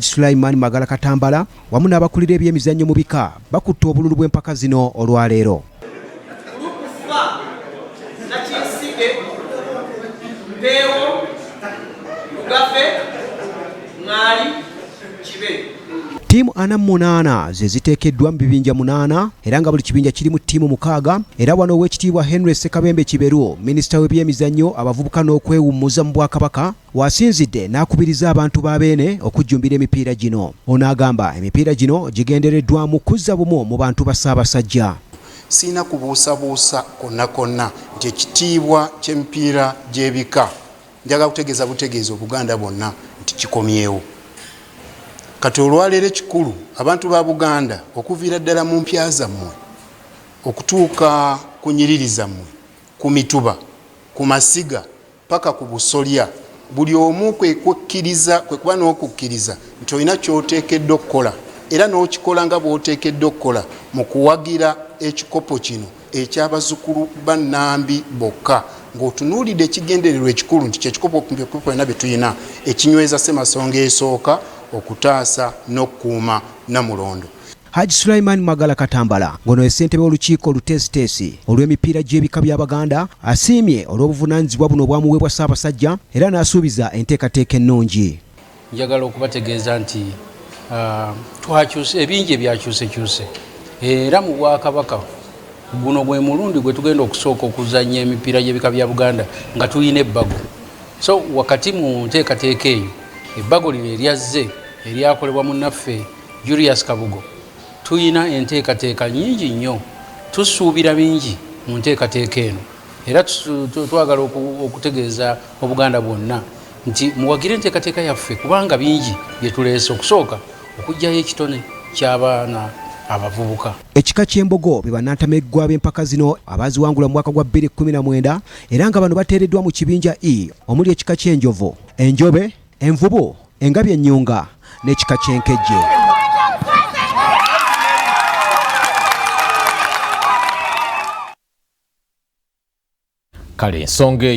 Haji Sulaiman Magala Katambala wamu n'abakulira ebyemizannyo mu bika bakutte obululu bw'empaka zino olwaleero. Tiimu 48 ze ziteekeddwa mu bibinja 8 era nga buli kibinja kirimu ttiimu 6 era wano ow'ekitiibwa Henry Ssekabembe Kiberu minisita w'ebyemizannyo abavubuka n'okwewummuza mu Bwakabaka wasinzidde n'akubiriza abantu ba Beene okujjumbira emipiira gino. Ono agamba emipiira gino gigendereddwamu kuzza bumu mu bantu ba Ssaabasajja. Sina kubuusabuusa konna nti ekitiibwa ky'emipiira gy'ebika njagala kutegeeza butegeeza Obuganda bwonna nti kikomyewo. Kati olwaleero ekikulu abantu ba Buganda okuviira ddala mu mpya zammwe okutuuka ku nnyiriri zammwe ku mituba ku masiga paka ku busolya buli omu kwe kuba n'okukkiriza nti olina ky'oteekeddwa okukola era n'okikola nga bw'oteekeddwa okukola mu kuwagira ekikopo kino eky'abazzukulu ba Nnambi bokka ng'otunuulidde ekigendererwa ekikulu nti kyekikopo byonna bye tulina ekinyweza Ssemasonga esooka okutaasa n'okkuuma Namulondo. Haji Sulaiman Magala Katambala ngono ssentebe w'olukiiko oluteesiteesi olw'emipiira gy'ebika by'Abaganda asiimye olw'obuvunaanyizibwa buno obwamuweebwa Ssaabasajja era n'asuubiza enteekateeka ennungi. Njagala okubategeeza nti twakyuse ebingi ebyakyusekyuse era mu Bwakabaka guno gwe mulundi gwe tugenda okusooka okuzannya emipiira gy'ebika bya Buganda nga tulina ebbago. So wakati mu nteekateeka eyo ebbago lino eryazze eryakolebwa munnaffe Julius Kabugo tuyina enteekateeka nnyingi nnyo tusuubira bingi mu nteekateeka eno era twagala okutegeeza Obuganda bwonna nti muwagire enteekateeka yaffe kubanga bingi bye tuleese okusooka okuggyayo ekitone ky'abaana abavubuka. Ekika ky'embogo be bannantameggwa b'empaka zino abaaziwangula mu mwaka gwa 2019 era nga bano bateereddwa mu kibinja E omuli ekika ky'enjovu, enjobe, envubu, engabi ennyunga n'ekika ky'enkejje. Kale ensonga eyo